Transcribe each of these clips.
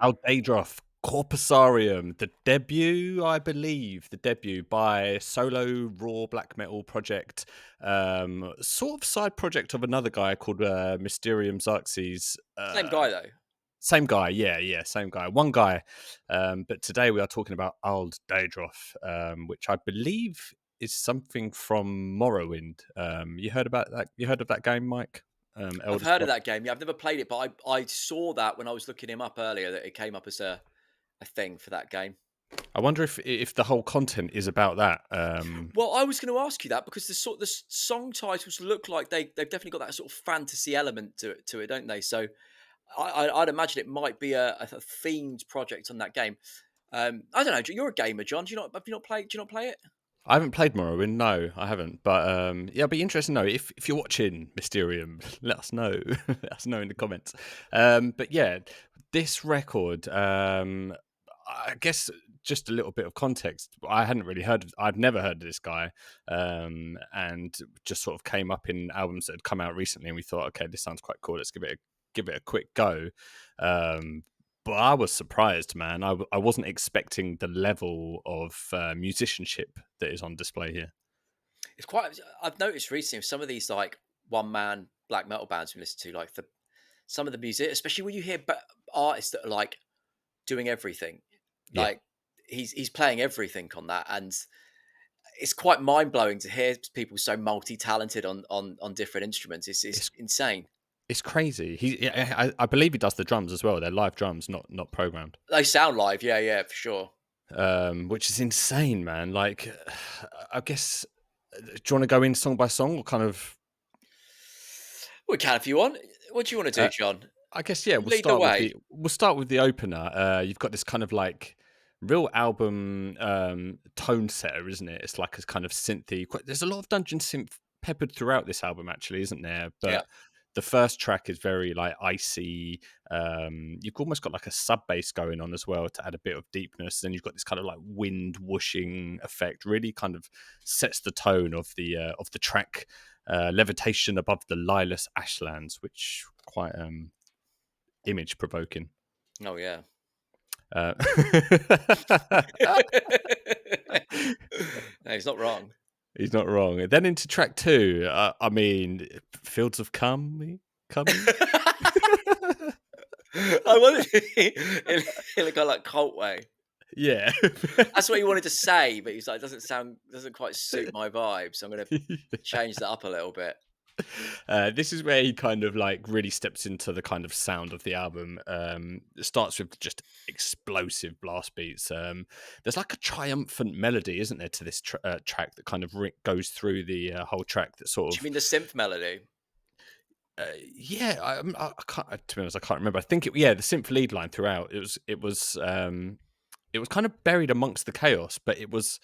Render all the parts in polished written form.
Ald Daedroth, Corpvsarivm, the debut, I believe, the debut by solo raw black metal project, sort of side project of another guy called Mysterivm Xarxes. Same guy though. Same guy, yeah, same guy. One guy. But today we are talking about Ald Daedroth, which I believe is something from Morrowind. You heard about that? You heard of that game, Mike? I've Elder heard of Scrolls. that game. Yeah, I've never played it, but I saw that when I was looking him up earlier that it came up as a thing for that game. I wonder if the whole content is about that. Well, I was going to ask you that because the song titles look like they've definitely got that sort of fantasy element to it, don't they? So I'd imagine it might be a themed project on that game. I don't know. You're a gamer, John. Do you not have you not played? Do you not play it? I haven't played Morrowind. No, I haven't. But yeah, it'd be interesting to know if you're watching Mysterium. Let us know. Let us know in the comments. But yeah, this record. I guess just a little bit of context. I hadn't really heard. I'd never heard of this guy, and just sort of came up in albums that had come out recently, and we thought, okay, this sounds quite cool. Let's give it a quick go. But I was surprised, man. I wasn't expecting the level of musicianship that is on display here. It's quite. I've noticed recently with some of these like one man black metal bands we listen to, like some of the music, especially when you hear artists that are like doing everything. Yeah, Like he's playing everything on that, and it's quite mind blowing to hear people so multi talented on different instruments. It's it's insane. it's crazy. I believe he does the drums as well. They're live drums, not programmed. They sound live, yeah, for sure. Which is insane, man. Like, I guess, do you want to go in song by song, or kind of? We can if you want. What do you want to do, Uh, John? I guess yeah. Lead the way. We'll start with the opener. You've got this kind of like real album tone setter, isn't it? It's like a kind of synthy. There's a lot of dungeon synth peppered throughout this album, actually, isn't there? Yeah. But the first track is very like icy. You've almost got like a sub bass going on as well to add a bit of deepness. Then you've got this kind of like wind whooshing effect. Really kind of sets the tone of the track. Levitation above the lileless ashlands, which quite image provoking. Oh yeah. Uh, No, he's not wrong. he's not wrong. And then into track two, I mean, Fields of Coming. I wanted in a kind of like cult way. Yeah. That's what he wanted to say, but he's like, doesn't quite suit my vibe, so I'm gonna change that up a little bit. This is where he kind of like really steps into the kind of sound of the album. It starts with just explosive blast beats. There's like a triumphant melody, isn't there, to this track that kind of goes through the whole track. That sort Do you of mean the synth melody? yeah. I can't. To be honest, I can't remember. I think the synth lead line throughout. It was kind of buried amongst the chaos, but it was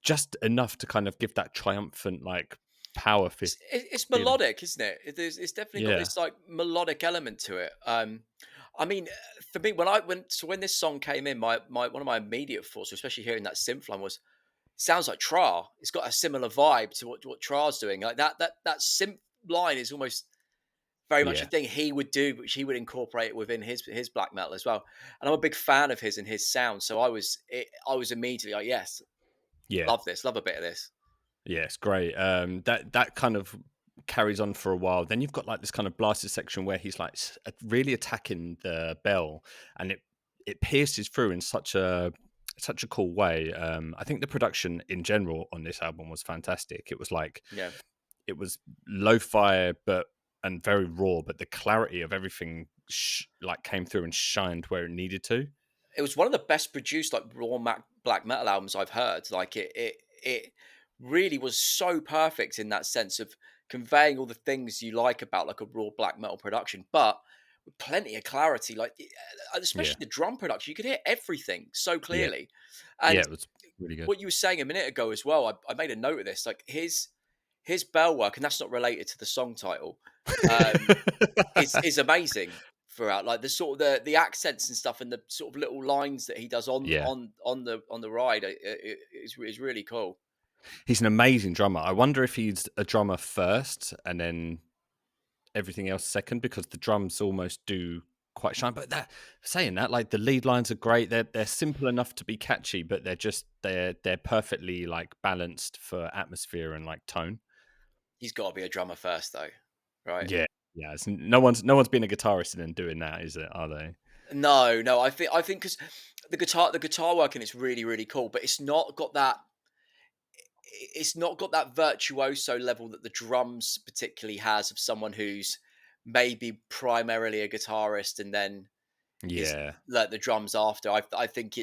just enough to kind of give that triumphant like power It's feeling. melodic, isn't it? It's definitely got Yeah. this like melodic element to it. I mean, for me, when this song came in, my one of my immediate thoughts, especially hearing that synth line, was sounds like Tra. It's got a similar vibe to what Tra's doing. Like that synth line is almost very much a Yeah. thing he would do, which he would incorporate within his black metal as well. And I'm a big fan of his and his sound, so I was immediately like, yes, Yeah. love this, love a bit of this. Yeah, it's great. That kind of carries on for a while. Then you've got like this kind of blasted section where he's like really attacking the bell, and it pierces through in such a cool way. I think the production in general on this album was fantastic. It was like Yeah. it was lo-fi, but and very raw, but the clarity of everything like came through and shined where it needed to. It was one of the best produced like black metal albums I've heard. Like it really was so perfect in that sense of conveying all the things you like about like a raw black metal production, but with plenty of clarity. Like Yeah, especially the drum production, you could hear everything so yeah, clearly. yeah. And It was really good. what you were saying a minute ago as well, I made a note of this. Like his bell work, and that's not related to the song title. Um, is amazing throughout. Like the sort of the accents and stuff, and the sort of little lines that he does Yeah. on the ride is really cool. He's an amazing drummer. I wonder if he's a drummer first and then everything else second, because the drums almost do quite shine. But that saying that, like the lead lines are great. They're simple enough to be catchy, but they're perfectly like balanced for atmosphere and like tone. He's got to be a drummer first, though, right? Yeah, yeah. No one's been a guitarist and then doing that, is it? Are they? No, no. I think because the guitar work in it's really really cool, but it's not got that virtuoso level that the drums particularly has of someone who's maybe primarily a guitarist and then is Yeah, like the drums after. I think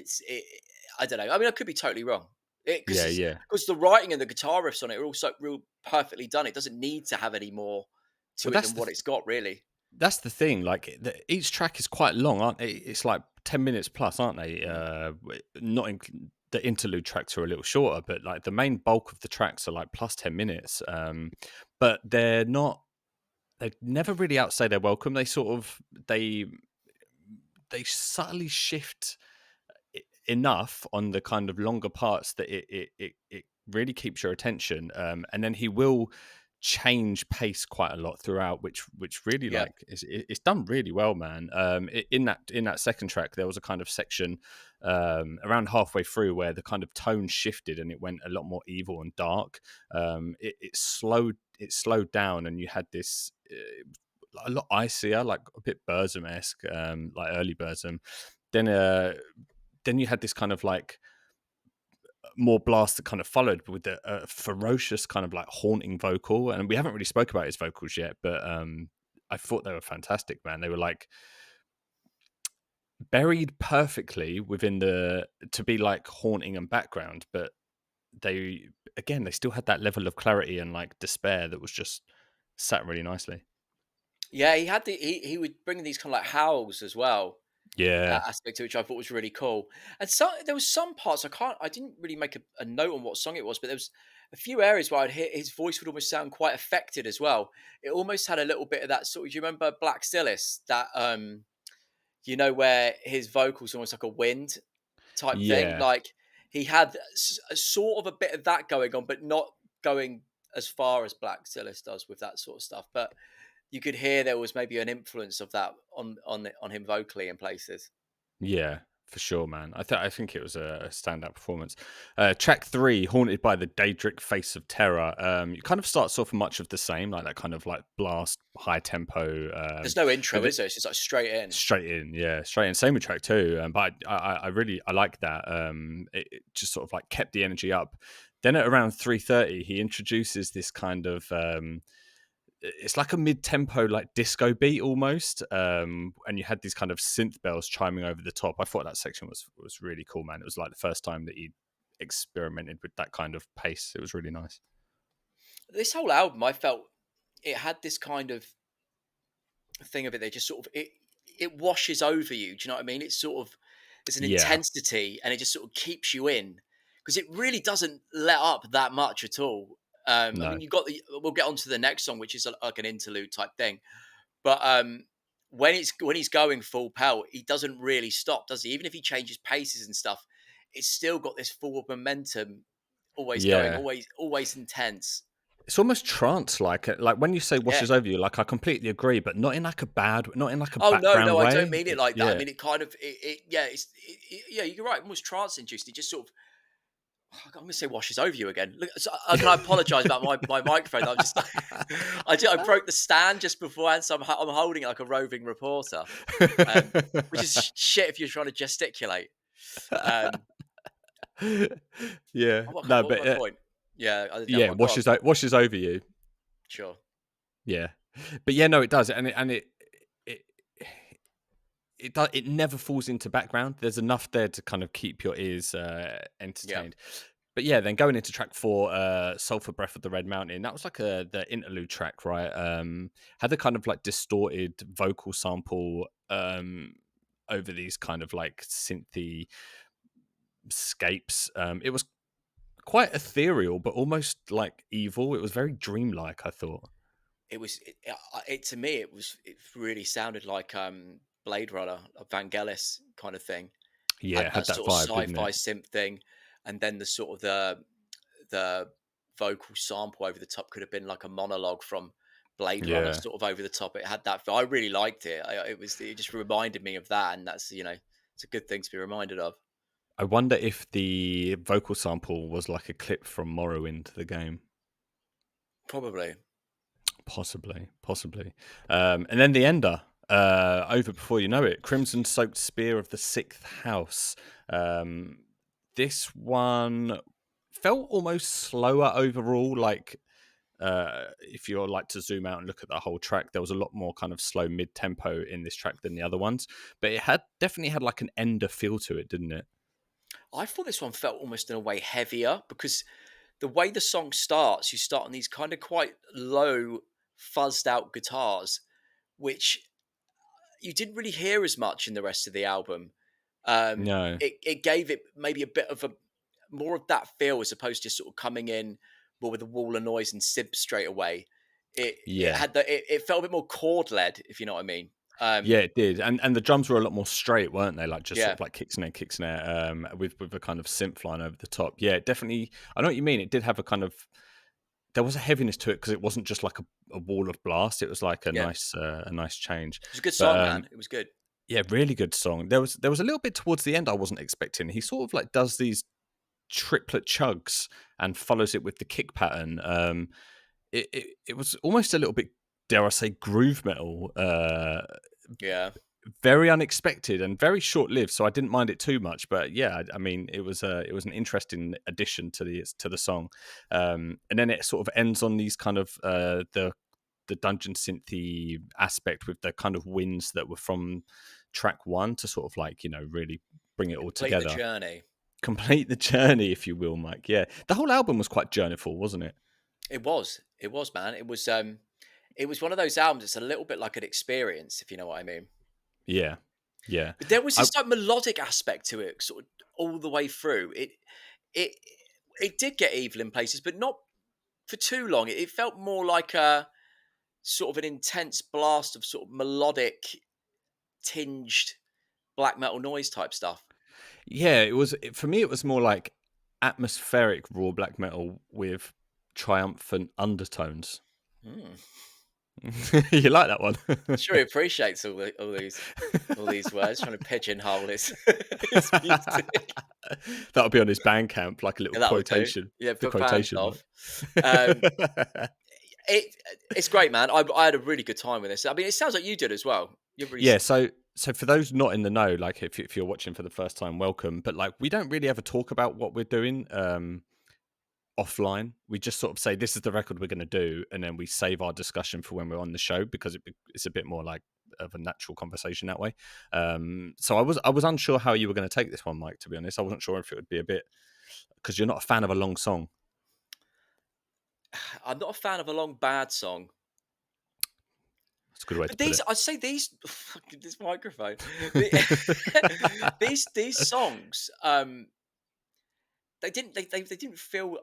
I don't know. I mean, I could be totally wrong. yeah, Because yeah. because the writing and the guitar riffs on it are also real perfectly done. It doesn't need to have any more Well, to it than what it's got, really. that's the thing. Like each track is quite long, aren't they? It's like 10 minutes plus, aren't they? Mm. Not the interlude tracks are a little shorter, but like the main bulk of the tracks are like plus 10 minutes. But they're not. They never really outstay their welcome. They subtly shift enough on the kind of longer parts that it really keeps your attention. And then he will change pace quite a lot throughout, which really Yeah, like it's done really well, man. In that second track, there was a kind of section around halfway through where the kind of tone shifted and it went a lot more evil and dark. It slowed down, and you had this. A lot icier, like a bit Burzum-esque, like early Burzum. Then then you had this kind of like more blast that kind of followed with a ferocious kind of like haunting vocal, and we haven't really spoke about his vocals yet, but I thought they were fantastic, man. They were like buried perfectly within the to be like haunting and background, but they again they still had that level of clarity and like despair that was just sat really nicely. yeah. He would bring these kind of like howls as well. Yeah, Aspect to which I thought was really cool. And there was some parts I didn't really make a note on what song it was, but there was a few areas where I'd hear his voice would almost sound quite affected as well. It almost had a little bit of that sort of. Do you remember Black Stillis? That where his vocals almost like a wind type thing. yeah, Like he had a sort of a bit of that going on, but not going as far as Black Stillis does with that sort of stuff. But you could hear there was maybe an influence of that on him vocally in places. yeah, for sure, man. I think it was a standout performance. Track three, "Haunted by the Daedric Face of Terror." It kind of starts off much of the same, like that kind of like blast, high tempo. There's no But intro, is there? It's just like straight in. straight in, yeah, straight in. Same with track two, but I really I like that. It just sort of like kept the energy up. Then at around 3:30, he introduces this kind of it's like a mid-tempo like disco beat almost, and you had these kind of synth bells chiming over the top. I thought that section was really cool, man. It was like the first time that he experimented with that kind of pace. It was really nice. This whole album, I felt it had this kind of thing of it. They just sort of it washes over you. Do you know what I mean? It's sort of there's an Yeah, intensity, and it just sort of keeps you in because it really doesn't let up that much at all. I no, mean, you got the. We'll get on to the next song, which is like an interlude type thing. But when he's going full pelt, he doesn't really stop, does he? Even if he changes paces and stuff, it's still got this forward momentum, always going, yeah. always intense. It's almost trance like. Like when you say Yeah. washes over you, like I completely agree, but not in like a Oh no, no, background I don't way. mean it like that. I Yeah. mean it kind of yeah, yeah, you're right, almost trance induced. It just sort of I'm going to say washes over you again. Look, so, can I apologise about my microphone? I'm just I broke the stand just beforehand, so I'm holding it like a roving reporter, which is shit if you're trying to gesticulate. Um, Yeah. what No, was but my point? Yeah, I didn't have yeah, one. Go on. washes over you. Sure. Yeah, but yeah, no, it does, it it never falls into background. There's enough there to kind of keep your ears Yeah. entertained. But yeah, then going into track four, "Sulphur Breath of the Red Mountain," that was like the interlude track, right? Had the kind of like distorted vocal sample over these kind of like synthy scapes. It was quite ethereal, but almost like evil. It was very dreamlike, I thought. It to me it really sounded like Blade Runner, a Vangelis kind of thing. Yeah, Had it that had that sort of vibe, didn't sci-fi it? synth thing, and then the sort of the vocal sample over the top could have been like a monologue from Blade Runner Yeah. sort of over the top. It had that. I really liked it. It just reminded me of that, and that's it's a good thing to be reminded of. I wonder if the vocal sample was like a clip from Morrowind, the game. Probably. Possibly, possibly. And then the ender, over before you know it, Crimson Soaked Spear of the Sixth House. Um, this one felt almost slower overall. Like, if you're like to zoom out and look at the whole track, there was a lot more kind of slow mid tempo in this track than the other ones. But it had definitely had like an ender feel to it, didn't it? I thought this one felt almost in a way heavier because the way the song starts, you start on these kind of quite low, fuzzed out guitars, which you didn't really hear as much in the rest of the album. No. It gave it maybe a bit of a more of that feel as opposed to sort of coming in more with a wall of noise and synth straight away. It Yeah. had it felt a bit more chord led, if you know what I mean. Yeah, it did, and the drums were a lot more straight, weren't they? Like just sort Yeah, of like kick snare, with a kind of synth line over the top. Yeah, definitely. I know what you mean. It did have a kind of there was a heaviness to it because it wasn't just like a wall of blast. It was like yeah. It a nice change. was a good But song, man. It was good. yeah, really good song. There was a little bit towards the end I wasn't expecting. He sort of like does these triplet chugs and follows it with the kick pattern. It was almost a little bit, dare I say, groove metal. Yeah. Very unexpected and very short lived, so I didn't mind it too much. But yeah, I mean, it was an interesting addition to the song, and then it sort of ends on these kind of the dungeon synthy aspect with the kind of winds that were from track one to sort of like really bring it all Complete the together, journey. complete the journey, if you will, Mike. Yeah, the whole album was quite journeyful, wasn't it? It was. It was, man. It was one of those albums. It's a little bit like an experience, if you know what I mean. Yeah, yeah. But there was I this like melodic aspect to it, sort of all the way through. It it did get evil in places, but not for too long. It felt more like a sort of an intense blast of sort of melodic tinged black metal noise type stuff. Yeah, for me. It was more like atmospheric raw black metal with triumphant undertones. Hmm. You like that one? Sure, he appreciates all these words, trying to pigeonhole his his music. That'll be on his Bandcamp, like a little Yeah, that'll do. quotation. Yeah, The put fans quotation mark. off. Um, it it's great, man. I had a really good time with this. I mean, it sounds like you did as well. You're really Yeah, so for those not in the know, like if you're watching for the first time, welcome. But like we don't really ever talk about what we're doing. Offline. We just sort of say this is the record we're going to do, and then we save our discussion for when we're on the show because it's a bit more like of a natural conversation that way. So I was unsure how you were going to take this one, Mike. To be honest, I wasn't sure if it would be a bit because you're not a fan of a long song. I'm not a fan of a long bad song. That's a good way to But put these, it. I'd say these, fucking this microphone, The- these songs, they didn't feel,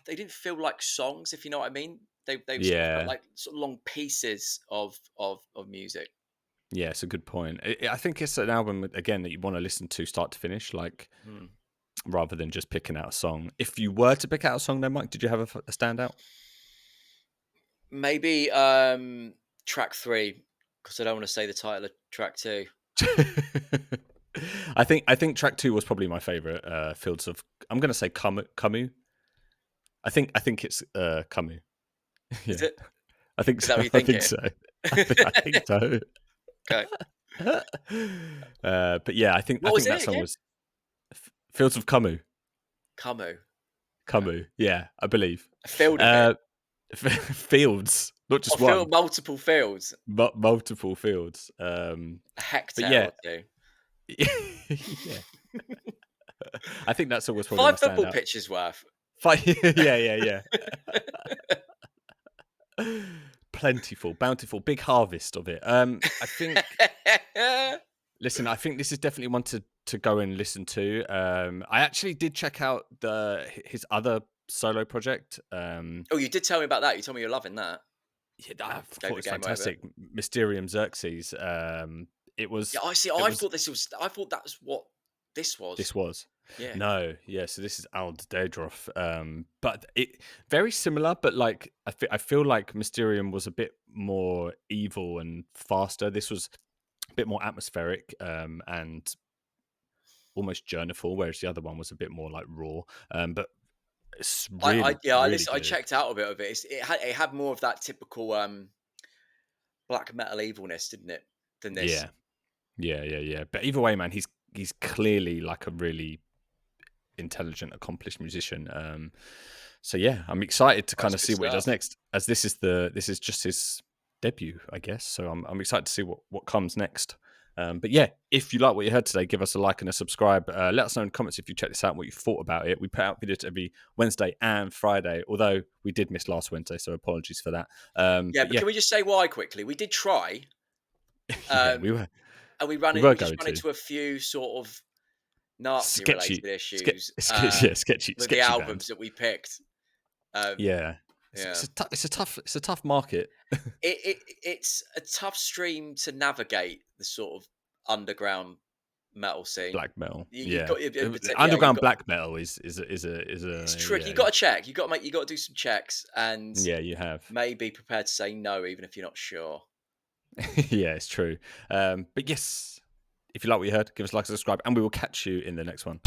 they didn't feel like songs, if you know what I mean. They sort of felt Yeah, like sort of long pieces of music. yeah, it's a good point. I think it's an album again that you want to listen to start to finish, like Hmm. rather than just picking out a song. If you were to pick out a song, then Mike, did you have a standout? Maybe track three, because I don't want to say the title of track two. I think track two was probably my favorite. Fields of I'm going to say Camus. I think it's Camus. Is Yeah, it? I think Is that so. what you I think think it so. is? I think so. Okay. But yeah, I What was think that it song again? was Fields of Camus. Camus. Okay. Camus. Yeah, I believe. A field of it. Uh, Fields, not I just feel one, multiple fields. but multiple fields. A But hectare yeah, or two. yeah. I think that song was probably my 5 football standout. pitches worth. Yeah, yeah, yeah. Plentiful, bountiful, big harvest of it. I think. Listen, I think this is definitely one to go and listen to. I actually did check out his other solo project. Oh, you did tell me about that. You told me you're loving that. Yeah, I thought Gave it the was game over. fantastic. Mysterium Xarxes. It Yeah, was I see. it I was thought this was. I thought that's what This was. This was. Yeah. No, yeah. So this is Ald Daedroth. But it very similar, but like I feel like Mysterium was a bit more evil and faster. This was a bit more atmospheric, and almost journeyful, whereas the other one was a bit more like raw. But it's I really, yeah, really I good. checked out a bit of it. It had more of that typical black metal evilness, didn't it, than this? Yeah, yeah. But either way, man, he's clearly like a really intelligent, accomplished musician. So yeah, I'm excited to kind That's of good see what he does stuff. next, as this is just his debut, I guess. So I'm excited to see what comes next. But yeah, if you like what you heard today, give us a like and a subscribe. Let us know in the comments if you check this out, what you thought about it. We put out videos every Wednesday and Friday, although we did miss last Wednesday, so apologies for that. Yeah, But but yeah, can we just say why quickly? We did try, yeah, um, and we were we just going ran to into a few sort of Nazi-related sketchy, issues yeah, sketchy, with the sketchy band. albums that we picked. Um, Yeah, yeah. it's a tough market. It's a tough stream to navigate, the sort of underground metal scene. Black metal, You've yeah. got yeah, you've Underground got black metal is it's a tricky. You yeah, got to check. You got to do some checks and yeah. You have, maybe prepared to say no, even if you're not sure. yeah, it's true. But yes, if you like what you heard, give us a like, subscribe, and we will catch you in the next one.